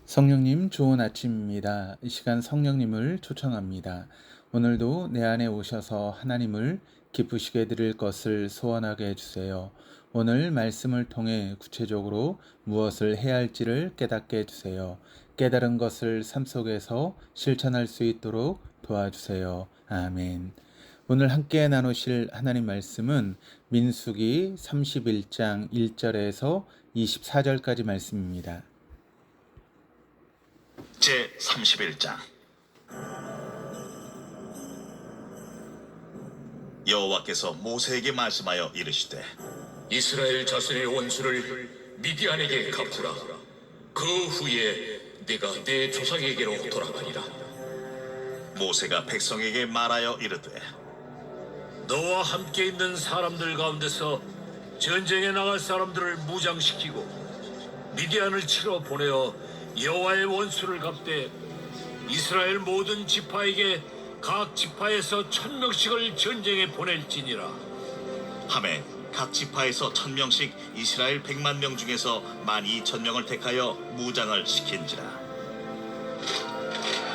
성령님 좋은 아침입니다. 이 시간 성령님을 초청합니다. 오늘도 내 안에 오셔서 하나님을 기쁘시게 드릴 것을 소원하게 해주세요. 오늘 말씀을 통해 구체적으로 무엇을 해야 할지를 깨닫게 해주세요. 깨달은 것을 삶 속에서 실천할 수 있도록 도와주세요. 아멘. 오늘 함께 나누실 하나님 말씀은 민수기 31장 1절에서 24절까지 말씀입니다. 제 31장. 여호와께서 모세에게 말씀하여 이르시되 이스라엘 자손의 원수를 미디안에게 갚으라. 그 후에 내가 내 조상에게로 돌아가리라. 모세가 백성에게 말하여 이르되 너와 함께 있는 사람들 가운데서 전쟁에 나갈 사람들을 무장시키고 미디안을 치러 보내어 여호와의 원수를 갚되 이스라엘 모든 지파에게 각 지파에서 1000명씩을 전쟁에 보낼지니라. 하매 각 지파에서 1000명씩 이스라엘 100만 명 중에서 12000명을 택하여 무장을 시킨지라.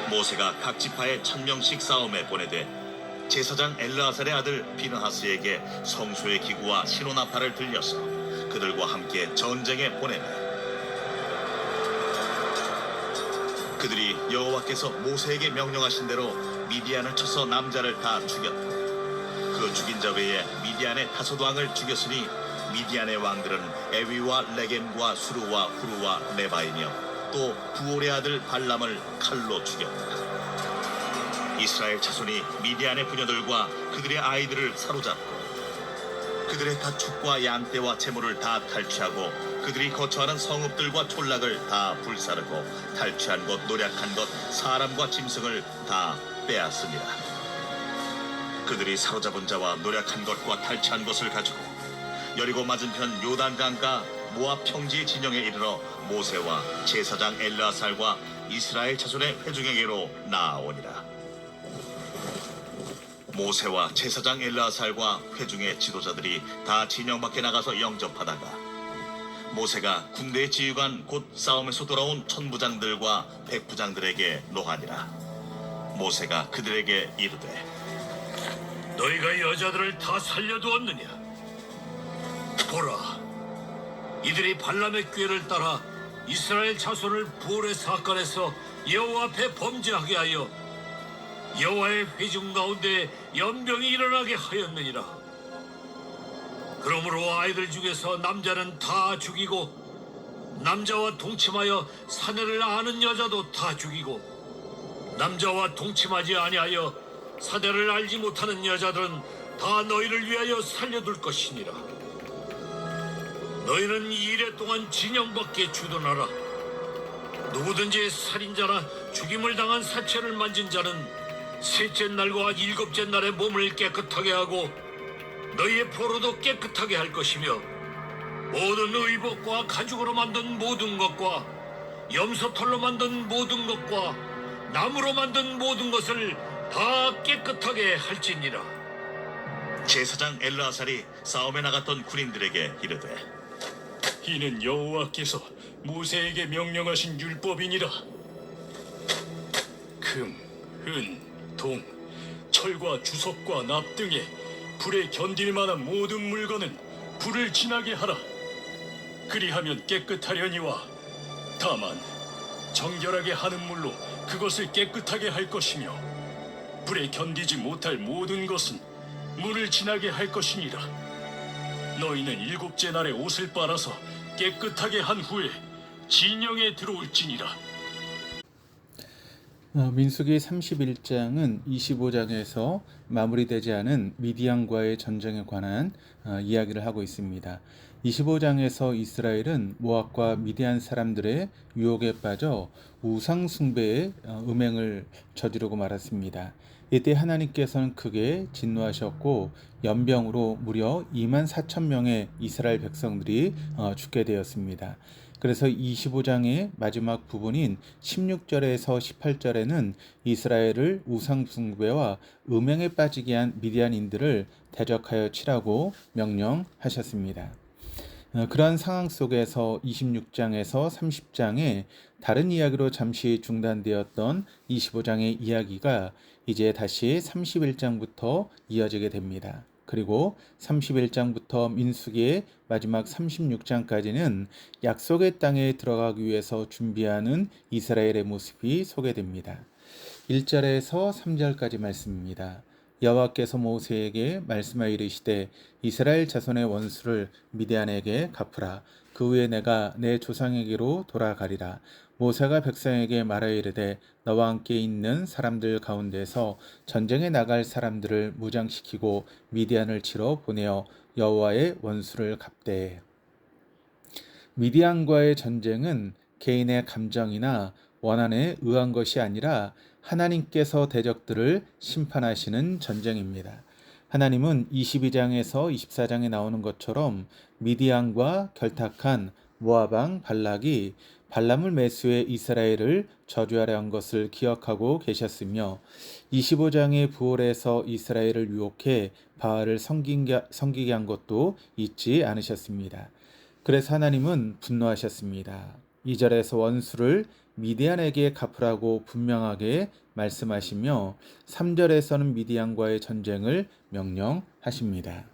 모세가 각 지파에 1000명씩 싸움에 보내되 제사장 엘르아살의 아들 비느하스에게 성소의 기구와 신호나팔을 들려서 그들과 함께 전쟁에 보내매 그들이 여호와께서 모세에게 명령하신 대로 미디안을 쳐서 남자를 다 죽였고 그 죽인 자 외에 미디안의 다섯 왕을 죽였으니 미디안의 왕들은 에위와 레겜과 수르와 후르와 네바이며 또 부올의 아들 발람을 칼로 죽였다. 이스라엘 자손이 미디안의 부녀들과 그들의 아이들을 사로잡고 그들의 가축과 양떼와 재물을 다 탈취하고 그들이 거처하는 성읍들과 촌락을 다 불사르고 탈취한 것, 노략한 것, 사람과 짐승을 다 빼앗으니라. 그들이 사로잡은 자와 노략한 것과 탈취한 것을 가지고 여리고 맞은편 요단강가 모압 평지 진영에 이르러 모세와 제사장 엘르아살과 이스라엘 자손의 회중에게로 나아오니라. 모세와 제사장 엘르아살과 회중의 지도자들이 다 진영 밖에 나가서 영접하다가 모세가 군대의 지휘관 곧 싸움에서 돌아온 천부장들과 백부장들에게 노하니라. 모세가 그들에게 이르되 너희가 여자들을 다 살려두었느냐? 보라, 이들이 발람의 꾀를 따라 이스라엘 자손을 부올의 사건에서 여호와 앞에 범죄하게 하여 여호와의 회중 가운데 연병이 일어나게 하였느니라. 그러므로 아이들 중에서 남자는 다 죽이고 남자와 동침하여 사내를 아는 여자도 다 죽이고 남자와 동침하지 아니하여 사내를 알지 못하는 여자들은 다 너희를 위하여 살려둘 것이니라. 너희는 2일 동안 진영 밖에 주둔하라. 누구든지 살인자나 죽임을 당한 사체를 만진 자는 셋째 날과 일곱째 날에 몸을 깨끗하게 하고 너희의 포로도 깨끗하게 할 것이며 모든 의복과 가죽으로 만든 모든 것과 염소털로 만든 모든 것과 나무로 만든 모든 것을 다 깨끗하게 할지니라. 제사장 엘르아살이 싸움에 나갔던 군인들에게 이르되 이는 여호와께서 모세에게 명령하신 율법이니라. 금, 은, 동, 철과 주석과 납 등에 불에 견딜 만한 모든 물건은 불을 지나게 하라. 그리하면 깨끗하려니와 다만 정결하게 하는 물로 그것을 깨끗하게 할 것이며 불에 견디지 못할 모든 것은 물을 지나게 할 것이니라. 너희는 일곱째 날에 옷을 빨아서 깨끗하게 한 후에 진영에 들어올지니라. 민수기 31장은 25장에서 마무리되지 않은 미디안과의 전쟁에 관한 이야기를 하고 있습니다. 25장에서 이스라엘은 모압과 미디안 사람들의 유혹에 빠져 우상 숭배의 음행을 저지르고 말았습니다. 이때 하나님께서는 크게 진노하셨고 연병으로 무려 24,000명의 이스라엘 백성들이 죽게 되었습니다. 그래서 25장의 마지막 부분인 16절에서 18절에는 이스라엘을 우상 숭배와 음행에 빠지게 한 미디안인들을 대적하여 치라고 명령하셨습니다. 그러한 상황 속에서 26장에서 30장에 다른 이야기로 잠시 중단되었던 25장의 이야기가 이제 다시 31장부터 이어지게 됩니다. 그리고 31장부터 민수기의 마지막 36장까지는 약속의 땅에 들어가기 위해서 준비하는 이스라엘의 모습이 소개됩니다. 1절에서 3절까지 말씀입니다. 여호와께서 모세에게 말씀하여 이르시되 이스라엘 자손의 원수를 미디안에게 갚으라. 그 후에 내가 내 조상에게로 돌아가리라. 모세가 백성에게 말하여 이르되 너와 함께 있는 사람들 가운데서 전쟁에 나갈 사람들을 무장시키고 미디안을 치러 보내어 여호와의 원수를 갚되. 미디안과의 전쟁은 개인의 감정이나 원한에 의한 것이 아니라 하나님께서 대적들을 심판하시는 전쟁입니다. 하나님은 22장에서 24장에 나오는 것처럼 미디안과 결탁한 모압 왕 발락이 발람을 매수해 이스라엘을 저주하려 한 것을 기억하고 계셨으며 25장의 부올에서 이스라엘을 유혹해 바알을 섬기게 한 것도 잊지 않으셨습니다. 그래서 하나님은 분노하셨습니다. 2절에서 원수를 미디안에게 갚으라고 분명하게 말씀하시며 3절에서는 미디안과의 전쟁을 명령하십니다.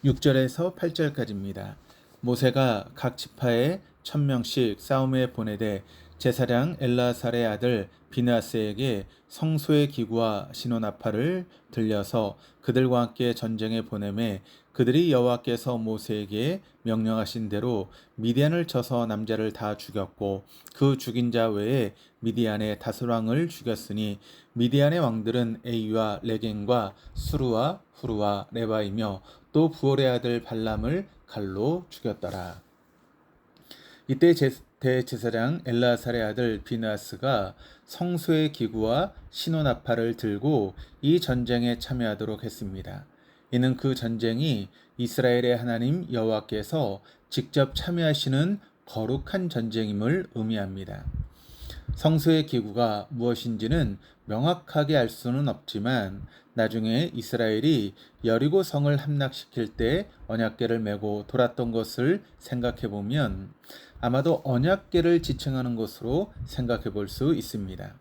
6절에서 8절까지입니다. 모세가 각 지파에 1000명씩 싸움에 보내되 제사장 엘라살의 아들 비느하스에게 성소의 기구와 시노나팔을 들려서 그들과 함께 전쟁에 보내매 그들이 여호와께서 모세에게 명령하신 대로 미디안을 쳐서 남자를 다 죽였고 그 죽인 자 외에 미디안의 다섯왕을 죽였으니 미디안의 왕들은 에이와 레겐과 수루와 후루와 레바이며 또 부올의 아들 발람을 칼로 죽였더라. 이때 대제사장 엘라살의 아들 비느하스가 성소의 기구와 시노나팔을 들고 이 전쟁에 참여하도록 했습니다. 이는 그 전쟁이 이스라엘의 하나님 여호와께서 직접 참여하시는 거룩한 전쟁임을 의미합니다. 성소의 기구가 무엇인지는 명확하게 알 수는 없지만 나중에 이스라엘이 여리고 성을 함락시킬 때 언약궤를 메고 돌았던 것을 생각해 보면 아마도 언약궤를 지칭하는 것으로 생각해 볼 수 있습니다.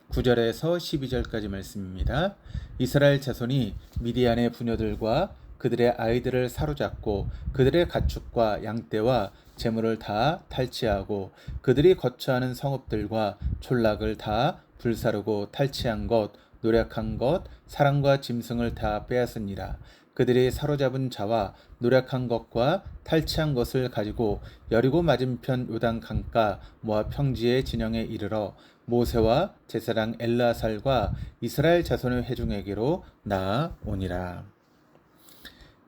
9절에서 12절까지 말씀입니다. 이스라엘 자손이 미디안의 부녀들과 그들의 아이들을 사로잡고 그들의 가축과 양떼와 재물을 다 탈취하고 그들이 거처하는 성읍들과 촌락을 다 불사르고 탈취한 것, 노력한 것, 사람과 짐승을 다 빼앗으니라. 그들이 사로잡은 자와 노력한 것과 탈취한 것을 가지고 여리고 맞은편 요단 강가 모압 평지의 진영에 이르러 모세와 제사장 엘라살과 이스라엘 자손의 회중에게로 나아오니라.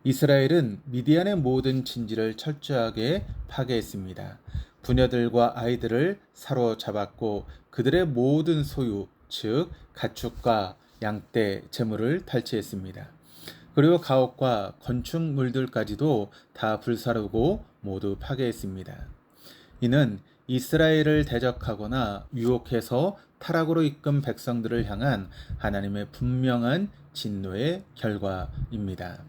이스라엘은 미디안의 모든 진지를 철저하게 파괴했습니다. 부녀들과 아이들을 사로잡았고 그들의 모든 소유, 즉 가축과 양떼, 재물을 탈취했습니다. 그리고 가옥과 건축물들까지도 다 불사르고 모두 파괴했습니다. 이는 이스라엘을 대적하거나 유혹해서 타락으로 이끈 백성들을 향한 하나님의 분명한 진노의 결과입니다.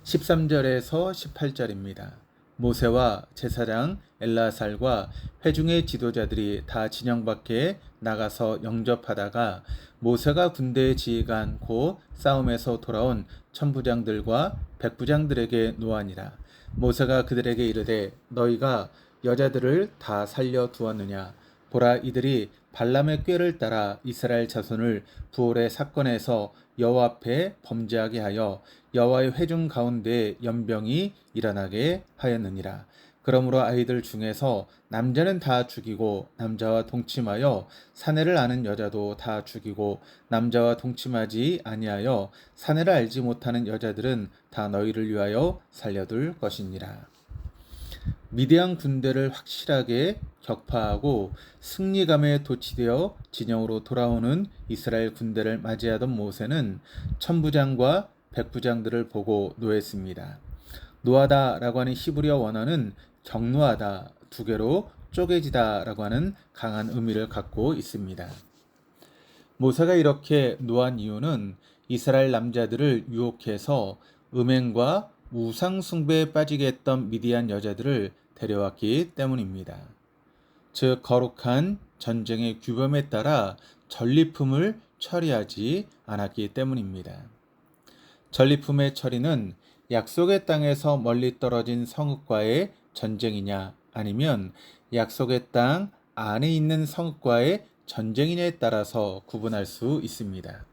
13절에서 18절입니다. 모세와 제사장 엘라살과 회중의 지도자들이 다 진영 밖에 나가서 영접하다가 모세가 군대의 지휘관 곧 싸움에서 돌아온 천부장들과 백부장들에게 노하니라. 모세가 그들에게 이르되 너희가 여자들을 다 살려 두었느냐? 보라, 이들이 발람의 꾀를 따라 이스라엘 자손을 부올의 사건에서 여호와 앞에 범죄하게 하여 여호와의 회중 가운데 연병이 일어나게 하였느니라. 그러므로 아이들 중에서 남자는 다 죽이고 남자와 동침하여 사내를 아는 여자도 다 죽이고 남자와 동침하지 아니하여 사내를 알지 못하는 여자들은 다 너희를 위하여 살려둘 것이니라. 미디안 군대를 확실하게 격파하고 승리감에 도취되어 진영으로 돌아오는 이스라엘 군대를 맞이하던 모세는 천부장과 백부장들을 보고 노했습니다. 노하다라고 하는 히브리어 원어는 격노하다, 두 개로 쪼개지다라고 하는 강한 의미를 갖고 있습니다. 모세가 이렇게 노한 이유는 이스라엘 남자들을 유혹해서 음행과 우상 숭배에 빠지게 했던 미디안 여자들을 데려왔기 때문입니다. 즉 거룩한 전쟁의 규범에 따라 전리품을 처리하지 않았기 때문입니다. 전리품의 처리는 약속의 땅에서 멀리 떨어진 성읍과의 전쟁이냐 아니면 약속의 땅 안에 있는 성읍과의 전쟁이냐에 따라서 구분할 수 있습니다.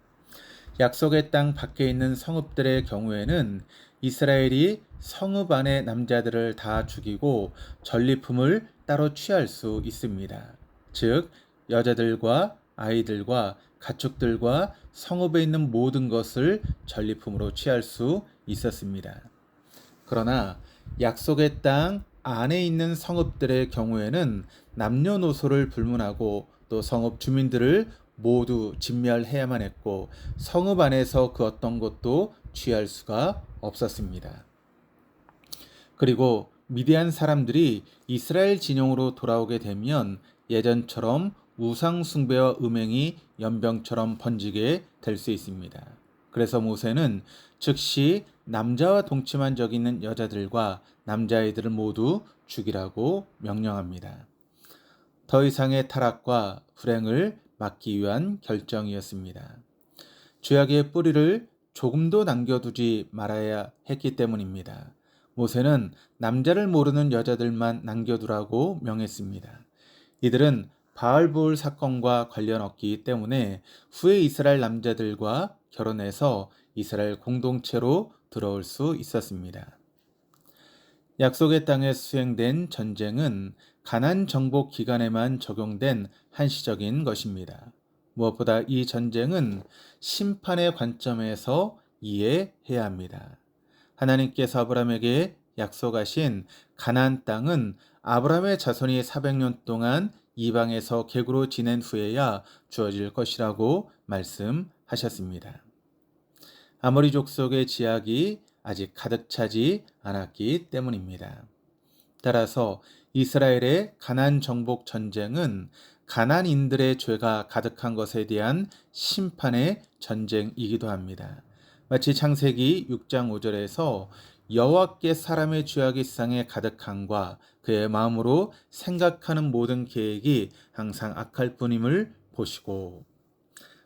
약속의 땅 밖에 있는 성읍들의 경우에는 이스라엘이 성읍 안의 남자들을 다 죽이고 전리품을 따로 취할 수 있습니다. 즉 여자들과 아이들과 가축들과 성읍에 있는 모든 것을 전리품으로 취할 수 있었습니다. 그러나 약속의 땅 안에 있는 성읍들의 경우에는 남녀노소를 불문하고 또 성읍 주민들을 모두 진멸해야만 했고 성읍 안에서 그 어떤 것도 취할 수가 없었습니다. 그리고 미디안 사람들이 이스라엘 진영으로 돌아오게 되면 예전처럼 우상 숭배와 음행이 연병처럼 번지게 될 수 있습니다. 그래서 모세는 즉시 남자와 동침한 적이 있는 여자들과 남자아이들을 모두 죽이라고 명령합니다. 더 이상의 타락과 불행을 막기 위한 결정이었습니다. 죄악의 뿌리를 조금도 남겨두지 말아야 했기 때문입니다. 모세는 남자를 모르는 여자들만 남겨두라고 명했습니다. 이들은 바알부울 사건과 관련 없기 때문에 후에 이스라엘 남자들과 결혼해서 이스라엘 공동체로 들어올 수 있었습니다. 약속의 땅에 수행된 전쟁은 가나안 정복 기간에만 적용된 한시적인 것입니다. 무엇보다 이 전쟁은 심판의 관점에서 이해해야 합니다. 하나님께서 아브라함에게 약속하신 가나안 땅은 아브라함의 자손이 400년 동안 이방에서 객으로 지낸 후에야 주어질 것이라고 말씀하셨습니다. 아모리 족속의 지약이 아직 가득 차지 않았기 때문입니다. 따라서 이스라엘의 가나안 정복 전쟁은 가나안인들의 죄가 가득한 것에 대한 심판의 전쟁이기도 합니다. 마치 창세기 6장 5절에서 여호와께 사람의 죄악이 세상에 가득함과 그의 마음으로 생각하는 모든 계획이 항상 악할 뿐임을 보시고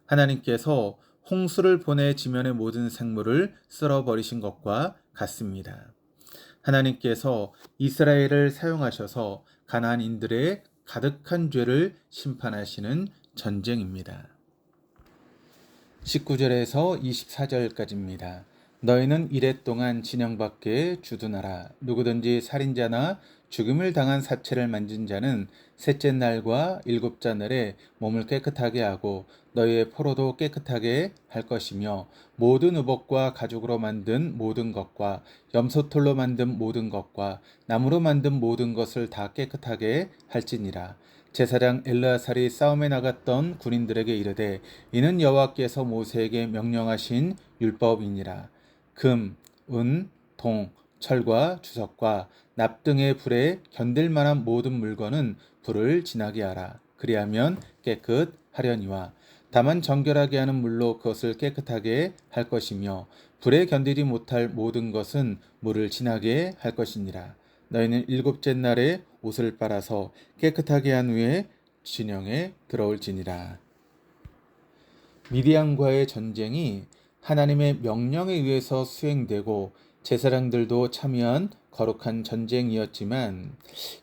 하나님께서 홍수를 보내 지면의 모든 생물을 쓸어버리신 것과 같습니다. 하나님께서 이스라엘을 사용하셔서 가나안인들의 가득한 죄를 심판하시는 전쟁입니다. 19절에서 24절까지입니다. 너희는 이레 동안 진영 밖에 주둔하라. 누구든지 살인자나 죽임을 당한 사체를 만진 자는 셋째 날과 일곱째 날에 몸을 깨끗하게 하고 너희의 포로도 깨끗하게 할 것이며 모든 의복과 가죽으로 만든 모든 것과 염소털로 만든 모든 것과 나무로 만든 모든 것을 다 깨끗하게 할지니라. 제사장 엘르아살이 싸움에 나갔던 군인들에게 이르되 이는 여호와께서 모세에게 명령하신 율법이니라. 금, 은, 동, 철과 주석과 납 등의 불에 견딜 만한 모든 물건은 불을 지나게 하라. 그리하면 깨끗하려니와 다만 정결하게 하는 물로 그것을 깨끗하게 할 것이며 불에 견디지 못할 모든 것은 물을 지나게 할 것이니라. 너희는 일곱째 날에 옷을 빨아서 깨끗하게 한 후에 진영에 들어올지니라. 미디안과의 전쟁이 하나님의 명령에 의해서 수행되고 제사장들도 참여한 거룩한 전쟁이었지만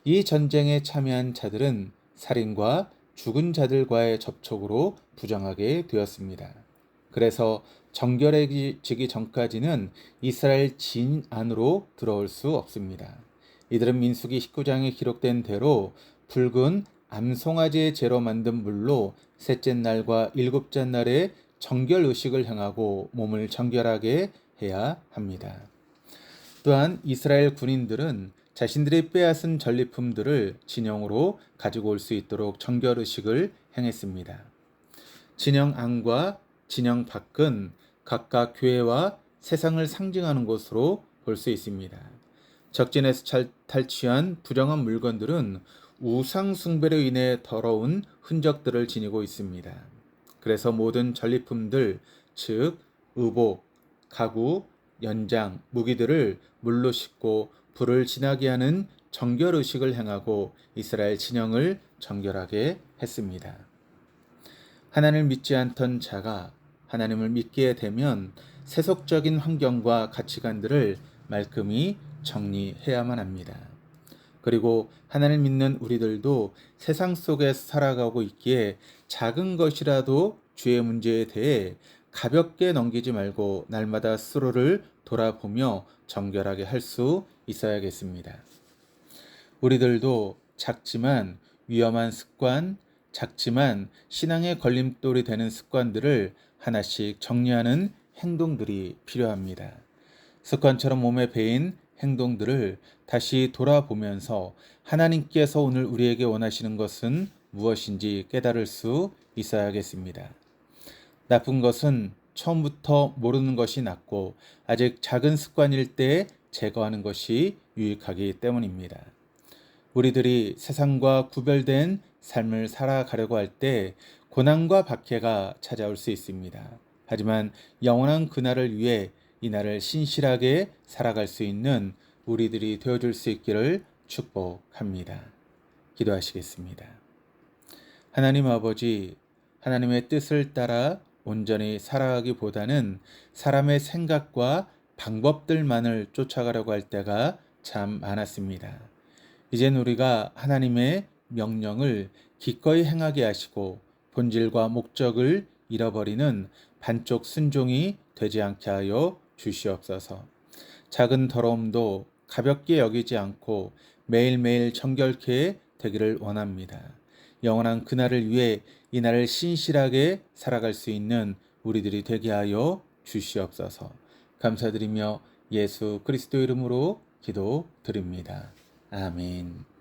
이 전쟁에 참여한 자들은 살인과 죽은 자들과의 접촉으로 부정하게 되었습니다. 그래서 정결해지기 전까지는 이스라엘 진 안으로 들어올 수 없습니다. 이들은 민수기 19장에 기록된 대로 붉은 암송아지의 재로 만든 물로 셋째 날과 일곱째 날에 정결 의식을 행하고 몸을 정결하게 해야 합니다. 또한 이스라엘 군인들은 자신들이 빼앗은 전리품들을 진영으로 가지고 올 수 있도록 정결 의식을 행했습니다. 진영 안과 진영 밖은 각각 교회와 세상을 상징하는 곳으로 볼 수 있습니다. 적진에서 탈취한 부정한 물건들은 우상 숭배로 인해 더러운 흔적들을 지니고 있습니다. 그래서 모든 전리품들, 즉 의복, 가구, 연장, 무기들을 물로 씻고 불을 지나게 하는 정결 의식을 행하고 이스라엘 진영을 정결하게 했습니다. 하나님을 믿지 않던 자가 하나님을 믿게 되면 세속적인 환경과 가치관들을 말끔히 정리해야만 합니다. 그리고 하나님을 믿는 우리들도 세상 속에 살아가고 있기에 작은 것이라도 죄의 문제에 대해 가볍게 넘기지 말고 날마다 스스로를 돌아보며 정결하게 할 수 있어야겠습니다. 우리들도 작지만 위험한 습관, 작지만 신앙의 걸림돌이 되는 습관들을 하나씩 정리하는 행동들이 필요합니다. 습관처럼 몸에 배인 행동들을 다시 돌아보면서 하나님께서 오늘 우리에게 원하시는 것은 무엇인지 깨달을 수 있어야겠습니다. 나쁜 것은 처음부터 모르는 것이 낫고 아직 작은 습관일 때 제거하는 것이 유익하기 때문입니다. 우리들이 세상과 구별된 삶을 살아가려고 할 때 고난과 박해가 찾아올 수 있습니다. 하지만 영원한 그날을 위해 이 날을 신실하게 살아갈 수 있는 우리들이 되어줄 수 있기를 축복합니다. 기도하시겠습니다. 하나님 아버지, 하나님의 뜻을 따라 온전히 살아가기보다는 사람의 생각과 방법들만을 쫓아가려고 할 때가 참 많았습니다. 이젠 우리가 하나님의 명령을 기꺼이 행하게 하시고 본질과 목적을 잃어버리는 반쪽 순종이 되지 않게 하여 주시옵소서. 작은 더러움도 가볍게 여기지 않고 매일매일 정결케 되기를 원합니다. 영원한 그날을 위해 이 날을 신실하게 살아갈 수 있는 우리들이 되게 하여 주시옵소서. 감사드리며 예수 그리스도 이름으로 기도드립니다. 아멘.